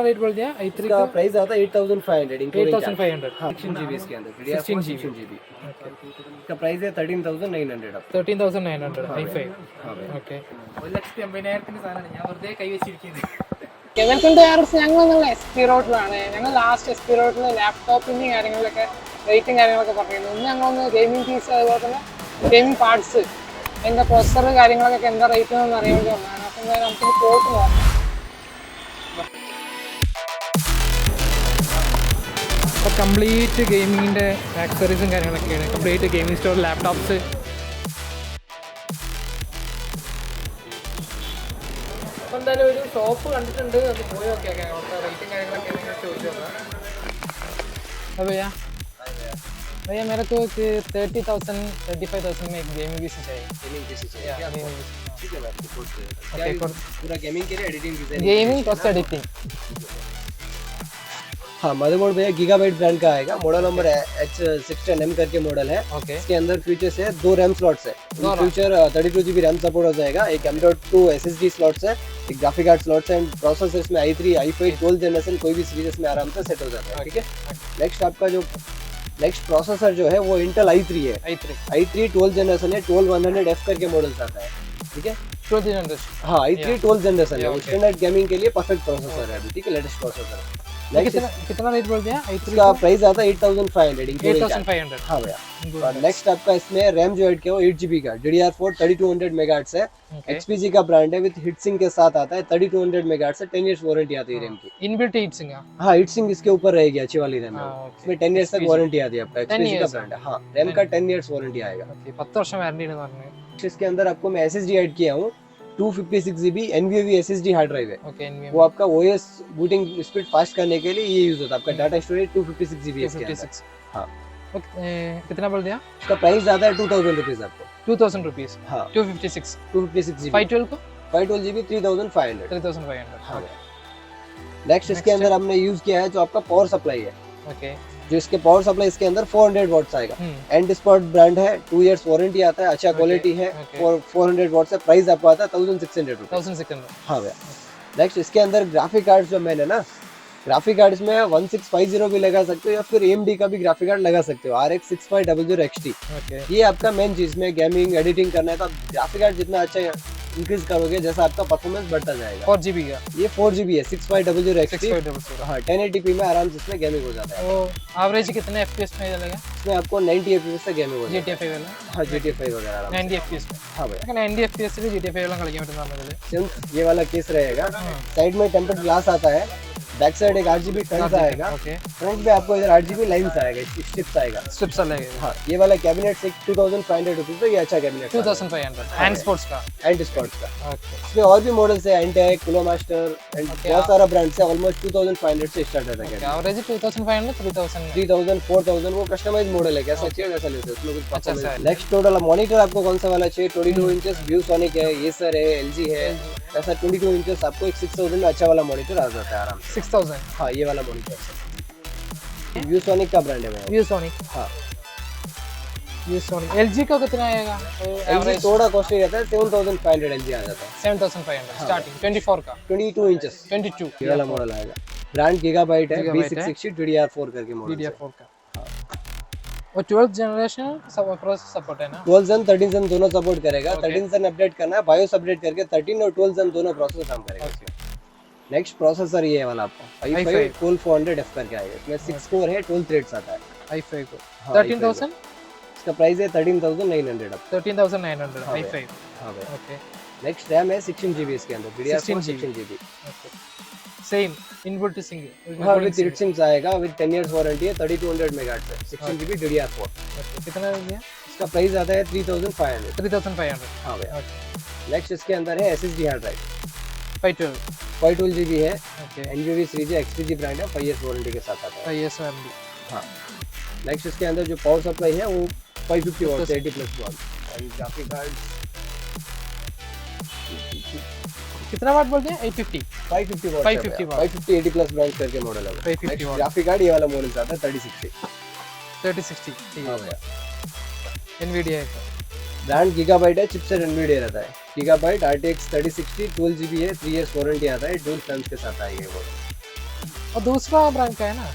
Rate बोल दिया i3 का का प्राइस आता है 8500 इंक्लूडिंग 8500 16 GB इसके अंदर 16 16 GB GB इसका प्राइस है 13900 अब 13900 i5 हाँ भाई ഓക്കെ 1,80,000 സാധനമാണ് ഞാൻ വെറുതെ കൈ വെച്ചിരിക്കുന്നത്. 720 ഞങ്ങൾ എന്നുള്ള SP റോഡിലാണ്. ഞങ്ങൾ ലാസ്റ്റ് SP റോഡിൽ ലാപ്ടോപ്പിൻ്റെയും കാര്യങ്ങളിലൊക്കെ റേറ്റും കാര്യങ്ങളൊക്കെ പറഞ്ഞിരുന്നു. ഇന്ന് ഞങ്ങളൊന്ന് ഗെയിമിംഗ് പീസ് അതുപോലെ തന്നെ ഗെയിമിംഗ് പാർട്സ് അതിൻ്റെ പ്രൊസസ്സർ കാര്യങ്ങളൊക്കെ എന്താ റേറ്റ് എന്ന് അറിയാൻ വേണ്ടി വന്നതാണ്. അപ്പം എന്തായാലും നമുക്കൊന്ന് പോയിട്ട് നോക്കാം. അപ്പോൾ കംപ്ലീറ്റ് ഗെയിമിങ്ങിൻ്റെ ആക്സറീസും കാര്യങ്ങളൊക്കെയാണ്. Complete gaming store laptops. അപ്പോൾ എന്തായാലും ഒരു ഷോപ്പ് കണ്ടിട്ടുണ്ട്, അത് പോയി നോക്കിയാൽ അവിടുത്തെ റേറ്റും കാര്യങ്ങളൊക്കെ ചോദിച്ചു നോക്കാം. अब भैया मेरे को 30,000 35,000 में एक गेमिंग पीसी चाहिए. ठीक है भाई आपको पूरा गेमिंग के लिए एडिटिंग गेमिंग प्लस एडिटिंग. हाँ मदरबोर्ड भैया गीगाबाइट ब्रांड का आएगा. मॉडल नंबर H16M करके मॉडल है. ओके. इसके अंदर फीचर्स है 2 रैम स्लॉट्स है. फ्यूचर 32 GB रैम सपोर्ट हो जाएगा. एक M.2 SSD स्लॉट्स है, एक ग्राफिक कार्ड स्लॉट्स है. प्रोसेसर इसमें i3 i5 12 जनरेशन कोई भी सीरीज में आराम से सेट हो जाता है. ठीक है. नेक्स्ट आपका जो नेक्स्ट प्रोसेसर जो है वो इंटेल i3 है. i3 12 जनरेशन है. 12100F करके मॉडल्स आता है. ठीक है. 1200. हाँ i3 12 जनरेशन है. स्टैंडर्ड गेमिंग के लिए परफेक्ट प्रोसेसर है. ठीक है. लेटेस्ट प्रोसेसर है. कितना रेट बोल दिया i3 का प्राइस आता है 8500 8500. हाँ भैया. और नेक्स्ट आपका इसमें रैम जो ऐड किया वो 8 GB का DDR4 3200 मेगाहर्ट्ज है. XPG का ब्रांड है. विद हीटसिंक के साथ आता है. 3200 मेगाहर्ट्ज से 10 इयर्स वारंटी आती है रैम की. Inbuilt heat sink. हाँ हीटसिंक इसके ऊपर रहेगी अच्छी वाली रैम है. इसमें 10 इयर्स तक वारंटी आती है. आपका XPG का ब्रांड है. हाँ रैम का 10 इयर्स वारंटी आएगा. 10 വർഷം വാറണ്ടി എന്ന് പറഞ്ഞു. इसके अंदर आपको मैं SSD ऐड किया हूँ. 256 GB NVMe SSD hard drive है. ओके. वो आपका OS बूटिंग स्पीड फास्ट करने के लिए ये यूज होता है. आपका डाटा स्टोरेज 256 GB है इसके अंदर. हाँ. कितना बोल दिया? इसका प्राइस आता है 2000 रुपीज आपको. 2000 रुपीस. हाँ 256 GB. 512 को 512 GB 3500. 3500. हाँ. नेक्स्ट इसके अंदर हमने यूज किया है जो आपका पावर सप्लाई है. ओके. जो इसके पावर सप्लाई इसके अंदर 400 वॉट्स आएगा. एंड स्पॉट ब्रांड है. 2 इयर्स वारंटी आता है. अच्छा क्वालिटी है. 400 वॉट्स है. प्राइस आपको आता है 1600 रुपीज. 1600. हाँ भैया. नेक्स्ट इसके अंदर ग्राफिक कार्ड जो मैंने ना ग्राफिक कार्ड में 1650 भी लगा सकते हो या फिर AMD का भी ग्राफिक कार्ड लगा सकते हो. RX 6500 XT. ये आपका मेन चीज में गेमिंग एडिटिंग करना है तो आप ग्राफिक कार्ड जितना अच्छा इंक्रीज करोगे जैसा आपका परफॉर्मेंस बढ़ता जाएगा. 4 GB का ये 4 GB है 6500 XT. 6500. हाँ 1080p में आराम से इसमें गेमिंग हो जाता है. वो एवरेज कितने FPS में चलेगा? इसमें आपको 90 FPS से गेमिंग हो जाता है. GTA 5 वाला. हाँ GTA 5 वगैरह आराम 90 FPS में. हाँ भैया. 90 FPS से GTA 5 वाला കളിക്കാൻ പറ്റുന്ന നമ്മളില്. सिर्फ ये वाला केस रहेगा. साइड में टेम्पर्ड ग्लास आता है. बैक साइड एक 8 GB टर्न्स आएगा. फ्रंट पे आपको इधर 8 GB लाइंस आएगा. स्ट्रिप्स आएगा. स्ट्रिप्स लगेगा. हाँ ये वाला कैबिनेट से 2500 रुपीज तो ये अच्छा कैबिनेट 2500 हैंड स्पोर्ट्स का. एंड स्पॉट्स का. ओके. इसमें और भी मॉडल्स है. एंटेक कुलो मास्टर एंड बहुत सारा ब्रांड्स है. ऑलमोस्ट 2500 से स्टार्ट होता है. एवरेज 2500 3000 3000 4000 वो कस्टमाइज मॉडल है. कैसा चाहिए वैसा लेते हैं. उसमें कुछ अच्छा परफॉर्मेंस. नेक्स्ट टोटल मॉनिटर आपको कौन सा वाला चाहिए? 22 इंचेस ViewSonic है. Acer है. LG है. ऐसा 22 इंचेस आपको एक 6000 में अच्छा वाला मॉनिटर आ जाता है आराम से. 6000. हाँ ये वाला मॉनिटर ViewSonic का ब्रांड है भैया. ViewSonic. हाँ ViewSonic. LG का कितना आएगा? LG थोड़ा कॉस्टली रहता है. 7500 LG आ जाता है. 7500 स्टार्टिंग 24 का. 22 इंचेस 22 ये वाला मॉडल आएगा. ब्रांड गीगाबाइट है. B660 DDR4 करके मॉडल. DDR4 का. और 12th जनरेशन सब प्रोसेस सपोर्ट है ना? 12 Zen 13 Zen दोनों सपोर्ट करेगा. 13 Zen अपडेट करना है. BIOS अपडेट करके 13 और 12 Zen दोनों प्रोसेसर काम करेगा. नेक्स्ट प्रोसेसर ये वाला आपको i5 12400F करके आएगा. इसमें 6 कोर है. 12 थ्रेड्स आता है. i5 को 13000. इसका प्राइस है 13900 अब. 13900 i5. हाँ भाई. ओके. नेक्स्ट रैम है 16 GB इसके अंदर. DDR4 16 GB. Same input single. हाँ विद हीटसिंक आएगा. विद 10 इयर्स वारंटी है. 3200 मेगाहर्ट्ज है. 16 GB DDR4. कितना है ये? इसका प्राइस आता है 3500. 3500. हाँ भाई. नेक्स्ट इसके अंदर है SSD हार्ड ड्राइव. 512 GB है. NVMe सीरीज है. XPG ब्रांड है. 5 इयर्स वारंटी के साथ आता है. yes ma'am. हाँ. नेक्स्ट इसके अंदर जो पावर सप्लाई है वो 550 what 80+ what. And graphic card कितना वाट बोलते हैं? 850 550 वॉट. 550 80+ ब्रांड करके मॉडल है. 550 वॉट. ग्राफिक कार्ड ये वाला मॉडल आता है 3060. 3060. हाँ भैया. NVIDIA का ब्रांड गीगाबाइट है. चिपसेट NVIDIA रहता है. गीगाबाइट RTX 3060 12 GB है. 3 इयर्स वारंटी आता है. डुअल फैंस के साथ आई है वो. और दूसरा ब्रांड का है ना?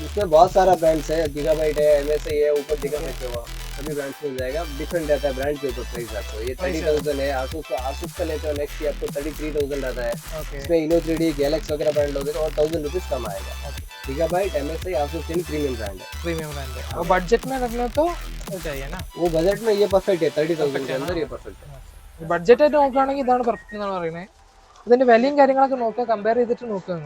इसमें बहुत सारा ब्रांड्स है, गीगाबाइट है, MSI है, ऊपर दिखा सकते हो सभी ब्रांड्स मिल जाएगा। डिफरेंट रहता है ब्रांड के ऊपर प्राइस आपको। ये 30,000 है, आसूस का लेते हो नेक्स्ट ये आपको 33,000 रहता है। इसमें Inno3D, गैलेक्सी वगैरह ब्रांड लोगे तो और 1000 रुपीज कम आएगा। गीगाबाइट, MSI, आसूस तीन प्रीमियम ब्रांड है। प्रीमियम ब्रांड है। और बजट में रखना तो चाहिए ना? वो बजट में ये परफेक्ट है, 30,000 के अंदर ये परफेक्ट है। ബഡ്ജറ്റ് ആയിട്ട് നോക്കുകയാണെങ്കിൽ ഇതാണ് പെർഫെക്റ്റ് എന്നാണ് പറയുന്നത്. ഇതിന്റെ വിലയും കാര്യങ്ങളൊക്കെ നോക്കുക, കമ്പയർ ചെയ്തിട്ട് നോക്കുക.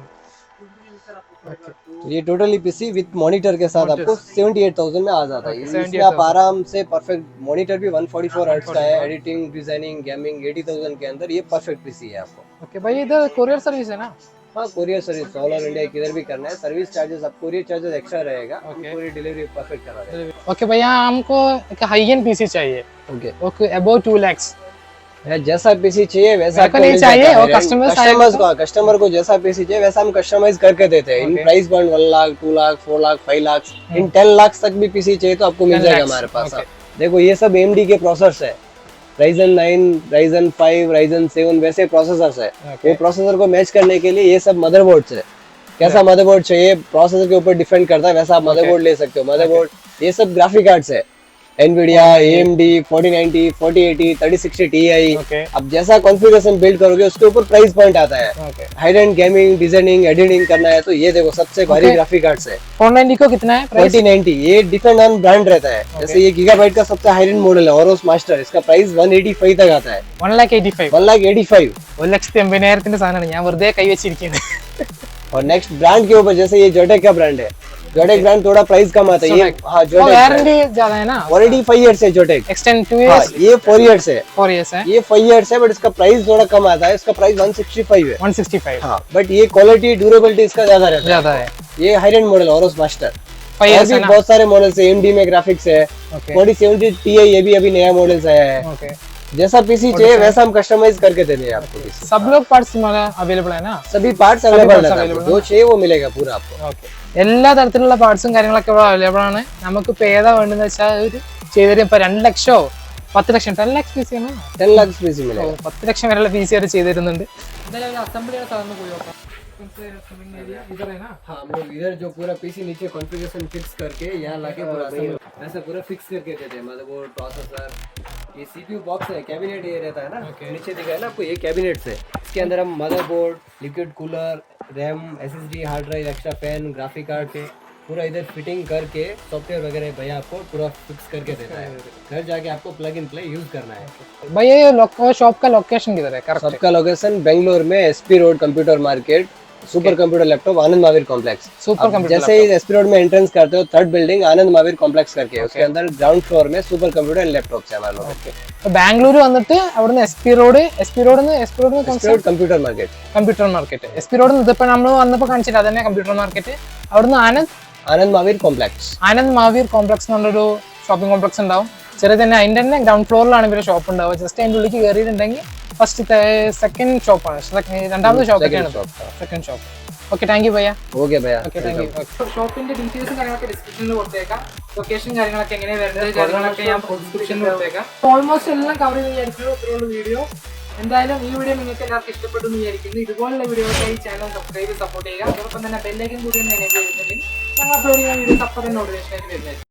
ये टोटली पीसी विद मॉनिटर के साथ आपको 78,000 में आ जाता है। इसमें आप आराम से परफेक्ट, मॉनिटर भी 144 हर्ट्ज का है, एडिटिंग, डिजाइनिंग, गेमिंग 80,000 के अंदर ये परफेक्ट पीसी है आपको। ओके भाई, इधर कोरियर सर्विस है ना? हाँ, courier service all over India किधर भी करना है। सर्विस चार्जेस आप कोरियर चार्जेस एक्स्ट्रा रहेगा, पूरी डिलीवरी परफेक्ट करा देंगे। ओके भैया, हमको एक हाई एंड पीसी चाहिए। Okay okay, above 2 lakhs। जैसा पीसी चाहिए वैसा आपको नहीं मिल चाहिए, जाता है। और कस्टमर को जैसा पीसी चाहिए वैसा हम कस्टमाइज करके देते हैं। इन प्राइस पॉइंट 1 लाख, 2 लाख, 4 लाख, 5 लाख, इन 10 लाख तक भी पीसी चाहिए तो आपको मिल जाएगा हमारे पास। देखो ये सब AMD के प्रोसेसर्स है, Ryzen 9, Ryzen 5, Ryzen 7 वैसे प्रोसेसर्स है। वो प्रोसेसर को मैच करने के लिए ये सब मदरबोर्ड्स है। कैसा मदरबोर्ड चाहिए प्रोसेसर के ऊपर डिपेंड करता है, वैसा आप मदरबोर्ड ले सकते हो। मदरबोर्ड ये सब ग्राफिक कार्ड्स है, NVIDIA, AMD 4090, 4080, 3060 Ti। अब जैसा कॉन्फ़िगरेशन बिल्ड करोगे उसके ऊपर प्राइस पॉइंट आता है। High and gaming, designing, editing करना है तो ये देखो सबसे भारी ग्राफिक कार्ड्स है। 490 को कितना है प्राइस? 4090 ये डिपेंड ऑन ब्रांड रहता है। जैसे ये गीगाबाइट का सबसे हाई एंड मॉडल है, ओरोस मास्टर, इसका प्राइस 185 तक आता है। 1,85,000 1,85,000। 1,80,000 സാധനമാണ് ഞാൻ വെറുതെ കൈ വെച്ചിരിക്കുന്നത്. और नेक्स्ट ब्रांड के ऊपर जैसे ये जोटेक का ब्रांड है, जोटेक ब्रांड थोड़ा प्राइस कम आता है। ये हाँ जोटेक वारंटी ज्यादा है ना? ऑलरेडी 5 इयर्स है जोटेक, एक्सटेंड 2 years, ये 4 इयर्स है। 4 years है, ये 5 इयर्स है बट इसका प्राइस थोड़ा कम आता है। इसका प्राइस 165 है। 165 हाँ, बट ये क्वालिटी, ड्यूरेबिलिटी इसका ज्यादा रहता है। ज्यादा है। ये high and model Oros master, 5 years और भी है ना? बहुत सारे मॉडल्स है। AMD में ग्राफिक्स है, 4070 Ti ये भी अभी नया मॉडल्स आया है। ओके, जैसा पीसी चाहिए वैसा हम कस्टमाइज करके दे देंगे आपको। PC सब लोग पार्ट्स हमारा अवेलेबल है ना? सभी पार्ट्स अवेलेबल है, आपको जो चाहिए वो मिलेगा पूरा आपको। ഓക്കെ, എല്ലാ തരത്തിലുള്ള പാർട്സും കാര്യങ്ങളൊക്കെ ഇവിടെ അവൈലബിൾ ആണ്. നമുക്ക് ഇപ്പോൾ ഏതാ വേണ്ടതെന്ന് വെച്ചാൽ ഒരു ചെയ്തു തരും. ഇപ്പോൾ 2 ലക്ഷമോ 10 ലക്ഷം, 10 lakhs PC ആണ്. 10 लाख पीसी मिलेगा। 10 ലക്ഷം വരെയുള്ള PC അവർ ചെയ്തു തരുന്നുണ്ട്. എന്തായാലും അസംബ്ലിയുടെ സാധനം പോയി നോക്കാം. इधर है ना? हाँ, हम लोग इधर जो पूरा पीसी नीचे कॉन्फ़िगरेशन फिक्स करके यहाँ लाके पूरा ऐसा पूरा फिक्स करके देते हैं। मदरबोर्ड, प्रोसेसर, ये CPU बॉक्स है, कैबिनेट ये रहता है ना, नीचे दिखा है ना आपको, ये कैबिनेट है। इसके अंदर हम motherboard, liquid cooler, RAM, SSD, hard drive, extra fan, graphic card के पूरा इधर फिटिंग करके सॉफ्टवेयर वगैरह भैया आपको पूरा फिक्स करके देता है। घर जाके आपको प्लग इन प्ले यूज करना है। भैया ये शॉप का लोकेशन किधर है? करेक्ट, सबका लोकेशन बेंगलोर में SP road computer market, super computer laptop, Anand Mahavir complex. Super computer जैसे ही SP रोड में एंट्रेंस करते हो, 3rd बिल्डिंग आनंद महावीर कॉम्प्लेक्स करके, उसके अंदर ग्राउंड फ्लोर में सुपर कंप्यूटर एंड लैपटॉप है हमारे लोग। ബാംഗ്ലൂർ വന്നിട്ട് അവിടുന്ന് SP road computer market, computer market, SP road ഇതിപ്പോ നമ്മൾ വന്നപ്പോൾ കാണിച്ചില്ല, അതന്നെ കമ്പ്യൂട്ടർ മാർക്കറ്റ്. അവിടുന്ന് आनंद महावीर कॉम्प्लेक्स, ആനന്ദ് മാവീർ കോംപ്ലക്സ് എന്നുള്ളൊരു ഷോപ്പിംഗ് കോംപ്ലക്സ് ഉണ്ടാവും. ചെറിയ തന്നെ അതിന്റെ തന്നെ ഗ്രൗണ്ട് ഫ്ലോറിലാണ് ഇവരുടെ ഷോപ്പ് ഉണ്ടാവുക. ജസ്റ്റ് അതിന്റെ ഉള്ളിലേക്ക് കയറിയിട്ടുണ്ടെങ്കിൽ ഫസ്റ്റ് സെക്കൻഡ് ഷോപ്പാണ്, രണ്ടാമത്തെ ഷോപ്പൊക്കെയാണ് second shop. Okay, thank you ഭയ്യ. ओके भैया, ഓക്കെ, താങ്ക് യു. ഷോപ്പിന്റെ ഡീറ്റെയിൽസും കാര്യങ്ങളൊക്കെ ഡിസ്ക്രിപ്ഷനിൽ കൊടുത്തേക്കാം. ലൊക്കേഷൻ കാര്യങ്ങളൊക്കെ എങ്ങനെയാണ് വരുന്നത് കാര്യങ്ങളൊക്കെ ഞാൻ ഡിസ്ക്രിപ്ഷനിൽ കൊടുത്തേക്കാം. ഓൾമോസ്റ്റ് എല്ലാം കവർ ചെയ്ത് വിചാരിക്കുന്നു. ഇത്രയുള്ള വീഡിയോ. എന്തായാലും ഈ വീഡിയോ നിങ്ങൾക്ക് എല്ലാവർക്കും ഇഷ്ടപ്പെട്ടു എന്ന് വിചാരിക്കുന്നു. ഇതുപോലുള്ള വീഡിയോയ്ക്ക് ഈ ചാനൽ സബ്സ്ക്രൈബ് സപ്പോർട്ട് ചെയ്യുക. അതോടൊപ്പം തന്നെ ബെല്ലൈക്കൻ കൂടി ഒന്ന് എനേബിൾ ചെയ്തിട്ടുണ്ടെങ്കിൽ ഞങ്ങൾ അപ്ലോഡ് ചെയ്യുന്ന വീഡിയോസ് അപ്പോൾ തന്നെ നോട്ടിഫിക്കേഷൻ ആയിട്ട് വരുന്നത്.